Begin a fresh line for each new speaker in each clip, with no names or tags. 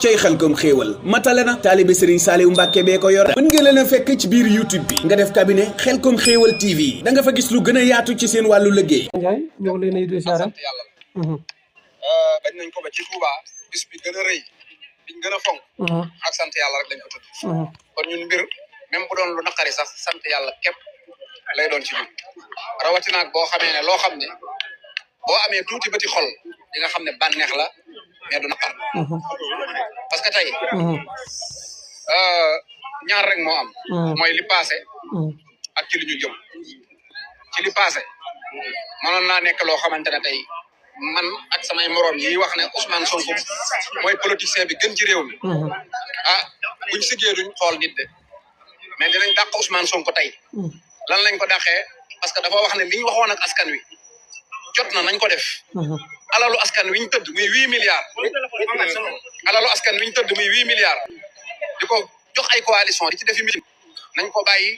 cey Xelcom xéewal matale na taalibe Serigne Saliou Mbacke bee ko yor mën ngeen leen a fekk ci biir YouTube bi nga def cabinet Xelcom xéewal TV da nga fa gis lu gën a yaatu ci seen wàllu liggéey.
Ndiaye ñoo ngi lay nuyu di siyaare.
sant yàlla bañ nañ ko ba ci Touba bis bi gën a rëy biñ gën a fonk ak sant yàlla rek lañ ko tudd kon ñun mbir même bu doon lu naqari sax sant yàlla képp lay doon ci ñun rawatina ak boo xamee ne loo xam ne boo amee tuuti bëti xol di nga xam ne bànneex la mais du naqar parce que tey ñaar rek moo am mooy li passé ak ci li ñu jëm ci li passé mënoon naa nekk loo xamante ne tey man ak samay morom yi wax ne Ousmane Sonko mooy politicien bi gën ci réew mi ah buñ siggee duñ xool nit de mais dinañ dàq Ousmane Sonko tey lan lañ ko dàqee parce que dafa wax ne li ñu waxoon ak askan wi jot na nañ ko def alalu askan wi ñu tëdd muy 8 milliards alalu askan wi ñu tëdd muy 8 milliards di ko jox ay coalition di ci defi meeting nañ ko bàyyi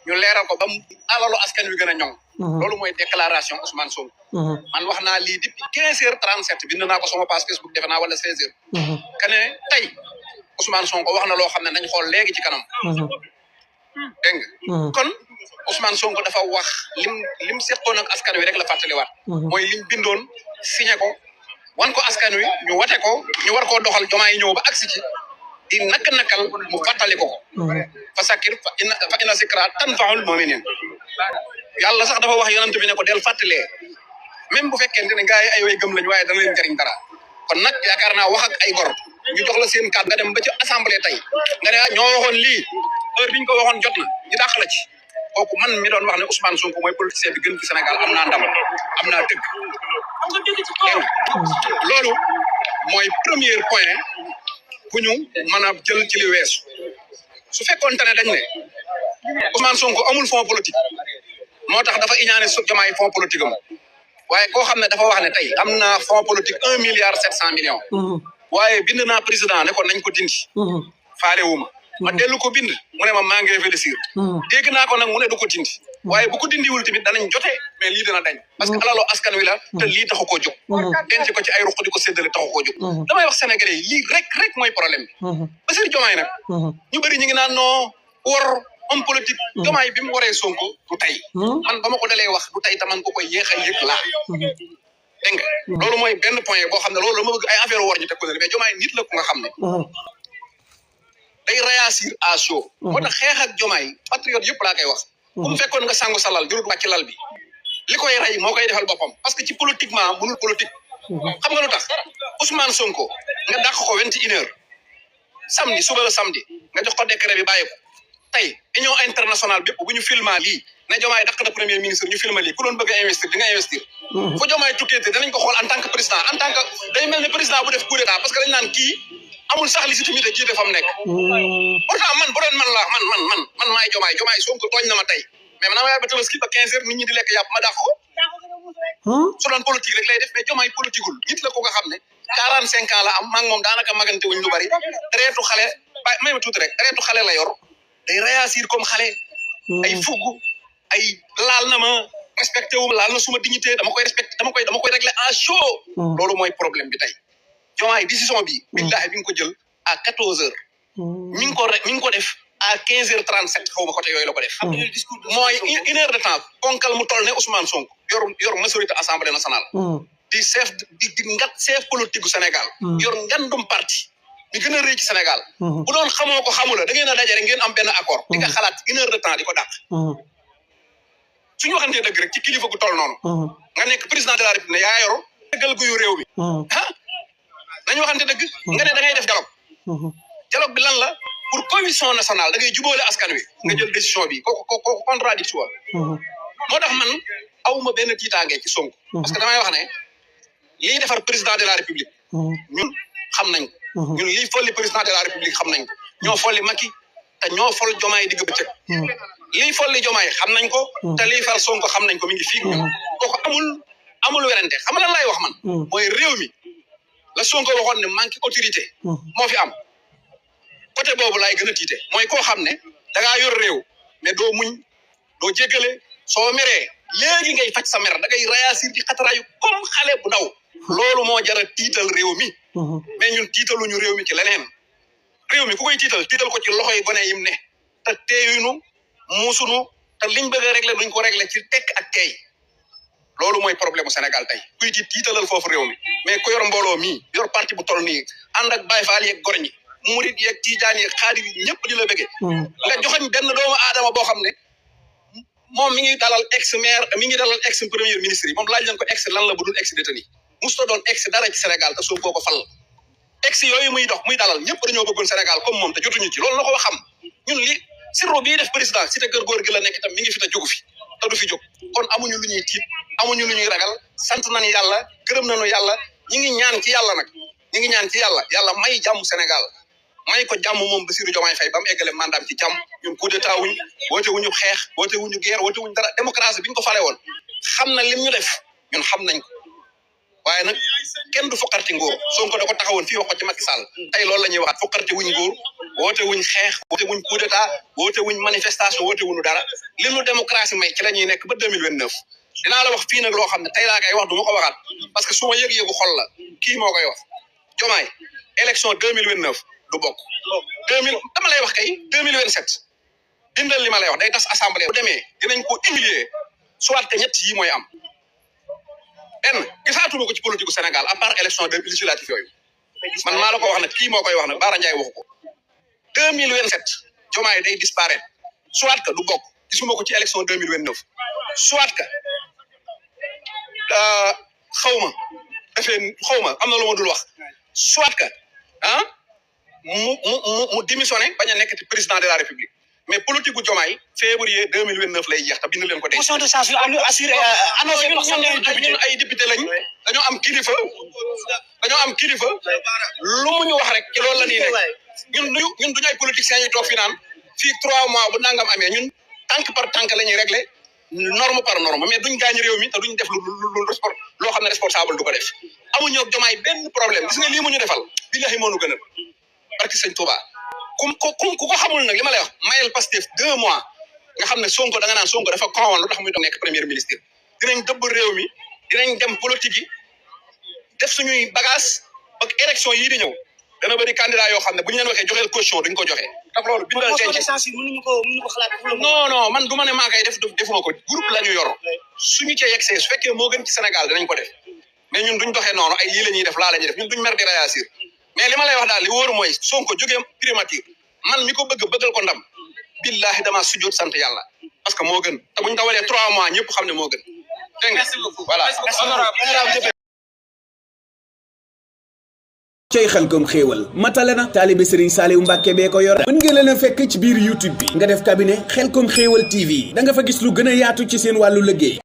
ñu leeral ko ba alalu askan wi gën a ñoŋ loolu mooy déclaration Ousmane Sonko man wax naa lii depuis 15h37 bind naa ko sama page Facebook defe naa wala 16h que ne tey Ousmane Sonko wax na loo xam ne nañ xool léegi ci kanam dégg nga kon Ousmane Sonko dafa wax lim seqoon ak askan wi rek la fàttaliwaat mooy liñ bindoon signé ko wan ko askan wi ñu wate ko ñu war koo doxal Diomaye ñëw ba agsi ci di nakal mu fàttali ko fa sakir fa inna zikra tanfa'ul mu'minin yàlla sax dafa wax yonent bi ne ko del fàttalee même bu fekkente ne gars yi ay way gëm lañ waaye dana leen jariñ dara kon nag yaakaar naa wax ak ay gor ñu jox la seen kàddu nga dem ba ci assemblée tey nga ne ñoo waxoon lii heure biñ ko waxoon jot na ñu dàq la ci kooku man mi doon wax ne Ousmane Sonko mooy politicien bi gën ci Sénégal am naa ndam am naa dëgg loolu mooy premier point bu ñu mën a jël ci li weesu su fekkoonte ne dañ ne Ousmane Sonko amul fond politique moo tax dafa iñaane Diomaye fond politique am waaye koo xam ne dafa wax ne tey am na fond politique 1 milliard 700 millions waaye bind naa président ne ko nañ ko dindi faale wu ma dellu ko bind mu ne ma maa ngi réfléchir dégg naa ko nag mu ne du ko dindi waaye bu ko dindiwul tamit danañ jotee mais lii dina dañ parce que alaloo askan wi la te lii taxu koo jóg denc ko ci ay ruq di ko séddale taxu koo jóg damay wax sénégalais yi lii rek mooy problème bi Bassirou Diomaye nag ñu bëri ñu ngi naan noo war homme politique Diomaye bi mu waree Sonko du tey man ba ma ko dalee wax du tey te man ko koy yéex a yëg laa dégg nga loolu mooy benn point boo xam ne loolu la ma bëgg ay affaire war ñu teg ko ne mais Diomaye nit la ku nga xam ne day réagir à chaud moo tax xeex ak Diomaye patriote yëpp laa koy wax bu mu fekkoon nga sangu sa lal jurut wàcc lal bi li koy rey moo koy defal boppam parce que ci politiquement mënul politique xam nga lu tax Ousmane Sonko nga dàq ko 21h samedi suba la samedi nga jox ko décret bi bàyyi ko tey union internationale bépp bu ñu filma lii ne Diomaye dàq na premier ministre ñu filma lii ku doon bëgg a investir di nga investir fu Diomaye tukkeete danañ ko xool en tant que président en tant que day mel ne président bu def coup d'état parce que dañ naan kii amul sax légitimité jiite fa mu nekk pourtant man bu doon man laa man maay Diomaye Sonko tooñ na ma tey mais man maa ba tabaski ba 15h nit ñi di lekk yàpp ma dàq ko su doon politique rek lay def mais Diomaye politiqueul nit la ko nga xam ne 45 ans la am maa ngi moom daanaka magante wuñ lu bari reetu xale may ma tuuti rek reetu xale la yor day réagir comme xale ay fugg ay laal na ma respecté wu laal na suma dignité dama koy respecté dama koy régler à chaud loolu mooy problème bi tey Diomaye décision bi billahi bi nga ko jël à 14h mi ngi ko def à 15h37 xaw ma côté yooyu la ko def mooy 1 heure de temps konkal mu toll ne Ousmane Sonko yor majorité assemblée nationale di chef politique gu Sénégal yor ngandum parti mi gën a rëy ci Sénégal bu doon xamoo ko xamula da ngeen a dajale ngeen am benn accord di nga xalaat 1 heure de temps di ko dàq suñu waxantee dëgg rek ci kilifa gu toll noonu nga nekk président de la République ne yaa yor dëggal guyu réew mi nañu waxante dëgg nga ne da ngay def dialogue bi lan la pour coalition nationale da ngay jubóole askan wi nga jël décision bi kooku contradictoire moo tax man awuma benn tiitaange ci Sonko parce que damay wax ne liy defar président de la République ñun xam nañ ko ñun liy folli président de la République xam nañ ko ñoo folli Macky te ñoo fol Diomaye digg bëccëg liy folli Diomaye xam nañ ko te liy fal Sonko xam nañ ko mi ngi fii ñun kooku amul werante xam lan laay wax man mooy réew mi la Sonko waxoon ne manque autorité moo fi am côté boobu laay gën a tiite mooy koo xam ne da ngaa yor réew mais doo muñ doo jéggale soo meree léegi ngay faj sa mer da ngay réagir di xataraayu comme xale bu ndaw loolu moo jar a tiital réew mi mais ñun tiitaluñu réew mi ci leneen réew mi ku koy tiital ko ci loxoy gone yim ne te teeyunu muusunu te liñ bëgg a régler duñ ko régler ci tekk ak teey loolu mooy problème Sénégal tey kuy tiitalal foofu réew mi mais ku yor mbooloo mii yor parti bu toll nii ànd ak Baye Fall yeeg gor ñi murit yeeg Tijaan yeeg xaadir yi ñëpp di la bëggee nga joxoñ benn doomu aadama boo xam ne moom mi ngi dalal ex maire mi ngi dalal ex premier ministre yi moom laaj leen ko ex lan la bu dul ex détenu musta doon ex dara ci Sénégal te soo ko fal ex yooyu muy dox muy dalal ñëpp dañoo bëggoon Sénégal comme moom te jotuñu ci loolu la ko wax xam ñun li sirro bii def président cité kër góor gi la nekk itam mi ngi fi te jógu fi te du fi jóg kon amuñu lu ñuy tiit amuñu lu ñuy ragal sant nañu yàlla gërëm nañu yàlla ñi ngi ñaan ci yàlla nag ñi ngi ñaan ci yàlla may jàmm Sénégal may ko jàmm moom Bassirou Diomaye Faye ba mu eggale mandaam ci jàmm ñun coup d'état wuñ woote wuñu xeex woote wuñu guerre woote wuñu dara démocratie bi ñu ko fale woon xam na lim ñu def ñun xam nañ ko waaye nag kenn du fokkarti nguur Sonko da ko taxawoon fii wax ko ci Macky Sall tey loolu la ñuy waxaat fokkarti wuñ nguur woote wuñ xeex woote wuñ coup d'état woote wuñ manifestation woote wuñu dara li nu démocratie may ci la ñuy nekk ba 2029 dinaa la wax fii nag loo xam ne tey laa koy wax du ma ko waxaat parce que su ma yëg-yëgu xol la kii moo koy wax Diomaye élection 2029 du bokk 2000 dama lay wax kay 2027 dindal li ma lay wax day tas assemblée bu demee dinañ ko humilier soit que ñett yi mooy am benn gisaatuma ko ci politique Sénégal à part élection de législative yooyu man maa la ko wax nag kii moo koy wax nag Bara Ndiaye waxu ko 2027 Diomaye day disparaître soit que du bokk gisuma ko ci élection 2029 soit que xawma am na lu ma dul wax soit que mu démissionné bañ a nekk président de la République mais politique gu Diomaye février 2029 lay jeex te bind leen ko dee. motion de censure assuré annoncé par ñun ay député lañ dañoo am kilifa lu mu ñu wax rek ci loolu la ñuy nekk ñun duñu ay politiciens yi toog fi naan fii 3 mois bu nangam amee ñun tànk par tànk la ñuy réglé norme par norme mais duñ gaañ réew mi te duñ def loo xam ne responsable du ko def amuñu ak Diomaye benn problème gis nga lii mu ñu defal billahi moo nu gënal barki sëñ Touba ku ko xamul nag li ma lay wax mayel Pastef 2 mois nga xam ne Sonko da nga naan Sonko dafa kawoon lu tax muy doon nekk premier ministre dinañ dëbb réew mi dinañ dem politique yi def suñuy bagage ba élection yii di ñëw dana bëri candidat yoo xam ne bu ñu leen waxee joxeel caution duñ ko joxe tax loolu bindal mënuñu ko xalaat non man du ma ne maa koy defuma ko groupe la ñu yor suñu cee yegsee su fekkee moo gën ci Sénégal dinañ ko def mais ñun duñ doxee noonu ay lii la ñuy def laa la ñuy def ñun duñ mer di réagir mais li ma lay wax daal li wóoru mooy Sonko jógee primature man mi ko bëggal ko ndam billahi dama sujjoot sant yàlla parce que moo gën te buñ dawalee 3 mois ñëpp xam ne moo gën dégg nga voilà
cey Xelcom xéewal matale na taalibe Serigne Saliou Mbacke bee ko yor mën ngeen leen a fekk ci biir YouTube bi nga def cabinet Xelcom xéewal TV da nga fa gis lu gën a yaatu ci seen wàllu liggéey